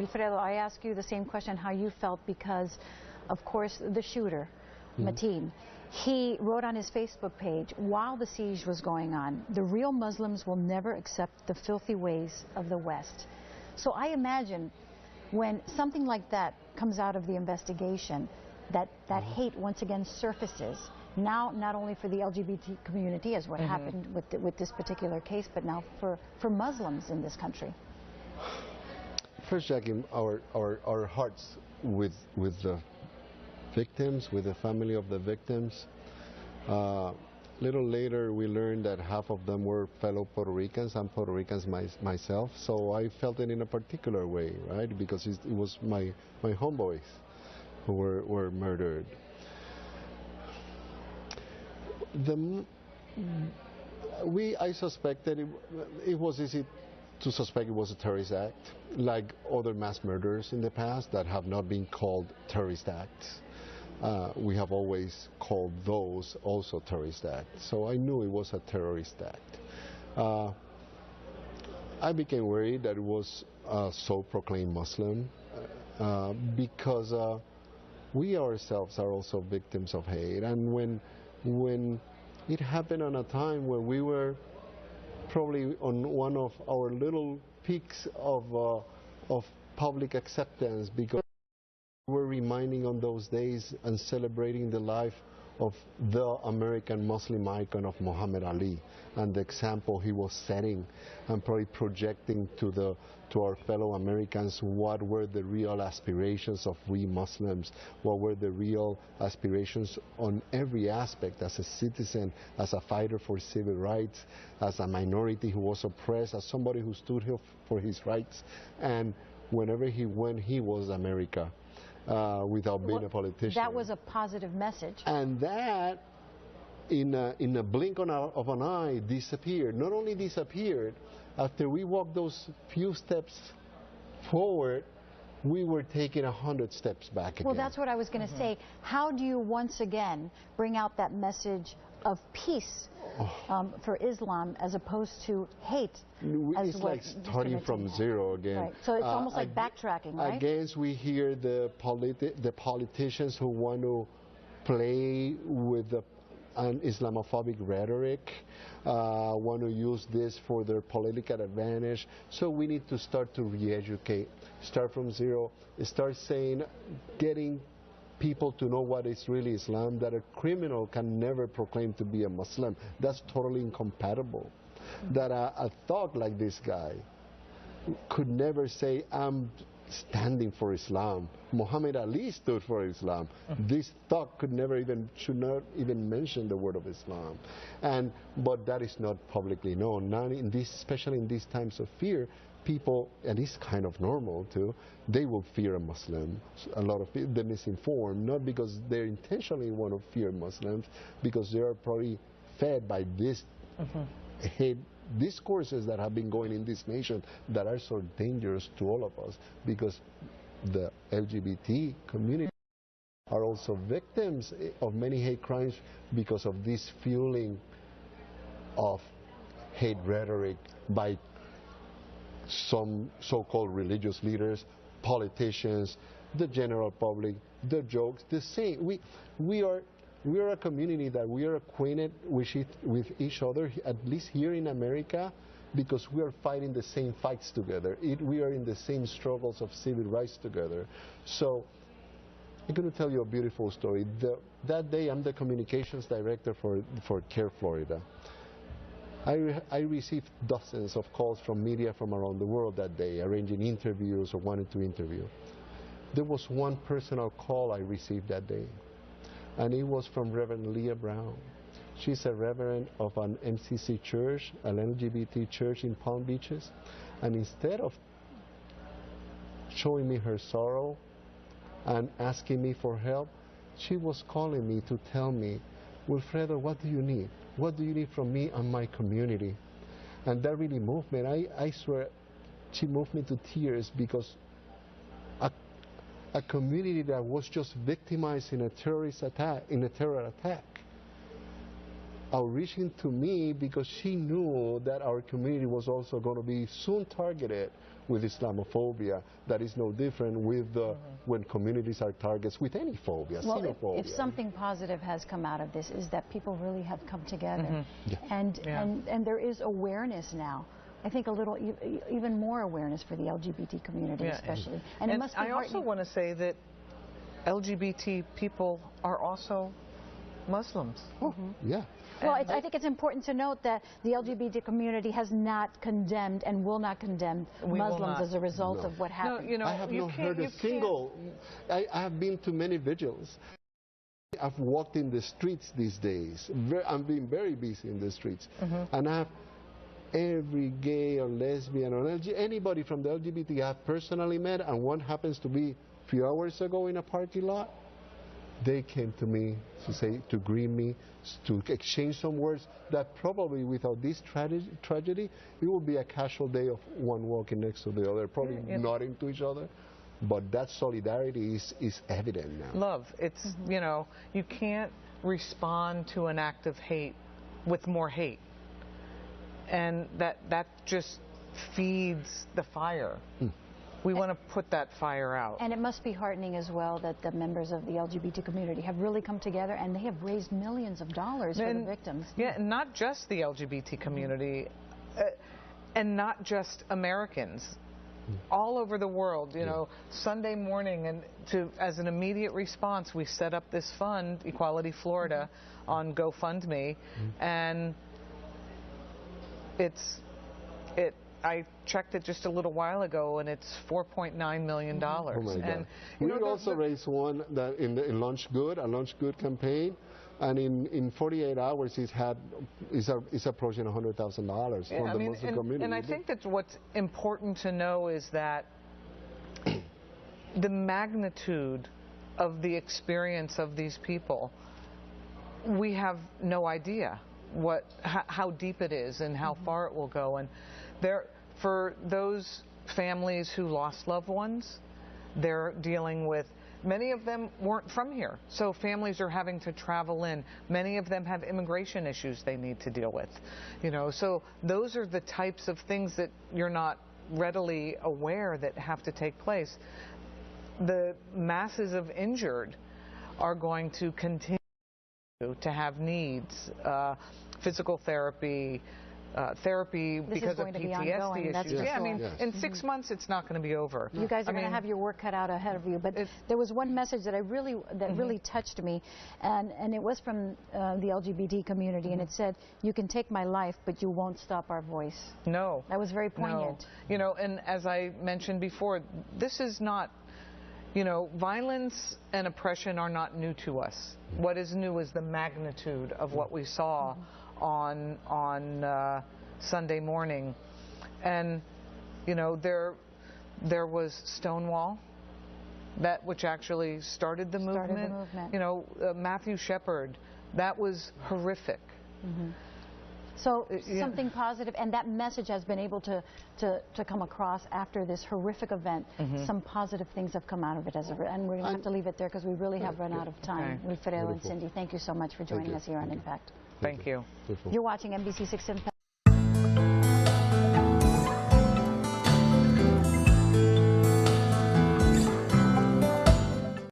Wilfredo, I ask you the same question, how you felt, because, of course, the shooter, Mateen, he wrote on his Facebook page, while the siege was going on, the real Muslims will never accept the filthy ways of the West. So I imagine when something like that comes out of the investigation, that hate once again surfaces, now not only for the LGBT community, as what happened with this particular case, but now for Muslims in this country. First, Jackie, our hearts with the victims, with the family of the victims. Little later, we learned that half of them were fellow Puerto Ricans. I'm Puerto Rican myself, so I felt it in a particular way, right? Because it was my homeboys who were murdered. I suspected it was easy to suspect it was a terrorist act, like other mass murders in the past that have not been called terrorist acts. We have always called those also terrorist acts. So I knew it was a terrorist act. I became worried that it was a so-proclaimed Muslim because we ourselves are also victims of hate. And when it happened on a time when we were probably on one of our little peaks of public acceptance, because we're reminding on those days and celebrating the life of the American Muslim icon of Muhammad Ali and the example he was setting, and probably projecting to our fellow Americans what were the real aspirations of we Muslims, what were the real aspirations on every aspect, as a citizen, as a fighter for civil rights, as a minority who was oppressed, as somebody who stood here for his rights, and whenever he went, he was America. Without being a politician. That was a positive message. And that, in a blink of an eye, disappeared. Not only disappeared, after we walked those few steps forward, we were taking 100 steps back again. Well, that's what I was going to say. How do you once again bring out that message of peace for Islam as opposed to hate? It's like starting from zero again. Right. So it's almost like backtracking, right? Again, we hear the politicians who want to play with an Islamophobic rhetoric, want to use this for their political advantage. So we need to start to re-educate, start from zero, start saying, getting people to know what is really Islam, that a criminal can never proclaim to be a Muslim. That's totally incompatible. That a thug like this guy could never say, I'm standing for Islam. Muhammad Ali stood for Islam. This thug could never should not even mention the word of Islam. But that is not publicly known. Now, especially in these times of fear, people, and it's kind of normal too, they will fear a Muslim. A lot of people, they're misinformed, not because they intentionally want to fear Muslims, because they are probably fed by this hate discourses that have been going in this nation that are so dangerous to all of us, because the LGBT community are also victims of many hate crimes because of this fueling of hate rhetoric by some so-called religious leaders, politicians, the general public, the jokes, the same. We are a community that we are acquainted with each other, at least here in America, because we are fighting the same fights together. We are in the same struggles of civil rights together. So I'm going to tell you a beautiful story. That day, I'm the communications director for CAIR-Florida. I received dozens of calls from media from around the world that day, arranging interviews or wanting to interview. There was one personal call I received that day, and it was from Reverend Leah Brown. She's a reverend of an MCC church, an LGBT church in Palm Beaches, and instead of showing me her sorrow and asking me for help, she was calling me to tell me, Wilfredo, what do you need? What do you need from me and my community? And that really moved me. And I swear, she moved me to tears, because a community that was just victimized in a terror attack, outreaching to me because she knew that our community was also going to be soon targeted with Islamophobia. That is no different with when communities are targets with any phobia, well, xenophobia. if something positive has come out of this is that people really have come together, Yeah. and there is awareness now. I think a little, even more awareness for the LGBT community, especially. And it must be I also want to say that LGBT people are also Muslims. Yeah. Well, I think it's important to note that the LGBT community has not condemned and will not condemn Muslims as a result of what happened. No, you know, I have not heard a single. I have been to many vigils. I've walked in the streets these days. I'm being very busy in the streets, and I have every gay or lesbian or anybody from the LGBT I've personally met, and one happens to be a few hours ago in a parking lot. They came to me to greet me, to exchange some words that probably without this tragedy, it would be a casual day of one walking next to the other, probably nodding to each other. But that solidarity is evident now. Love. It's, you know, you can't respond to an act of hate with more hate. And that just feeds the fire. We want to put that fire out. And it must be heartening as well that the members of the LGBT community have really come together and they have raised millions of dollars for the victims. Yeah, and not just the LGBT community, and not just Americans. All over the world, you know, Sunday morning, and as an immediate response, we set up this fund, CAIR-Florida, on GoFundMe, and I checked it just a little while ago, and it's $4.9 million. Oh my God. And we also raised one that in Lunch Good, a Lunch Good campaign, and in 48 hours it's approaching $100,000 from the Muslim community. And I think that what's important to know is that the magnitude of the experience of these people, we have no idea how deep it is and how far it will go. And for those families who lost loved ones, they're dealing with, many of them weren't from here, so families are having to travel in. Many of them have immigration issues they need to deal with. You know, so those are the types of things that you're not readily aware that have to take place. The masses of injured are going to continue to have needs, physical therapy, therapy because of PTSD issues. Yeah, I mean, in 6 months it's not going to be over. You guys are going to have your work cut out ahead of you. But there was one message that really touched me, and it was from the LGBT community, and it said, "You can take my life, but you won't stop our voice." No. That was very poignant. No. You know, and as I mentioned before, this is not, you know, violence and oppression are not new to us. What is new is the magnitude of what we saw on Sunday morning. And, you know, there was Stonewall, which actually started the movement. You know, Matthew Shepard, that was horrific. So something positive, and that message has been able to come across after this horrific event. Some positive things have come out of it, and we're going to have to leave it there because we really have run out of time. Wilfredo and Cindy, thank you so much for joining us here on Impact. Thank you. You're watching NBC 6 Impact.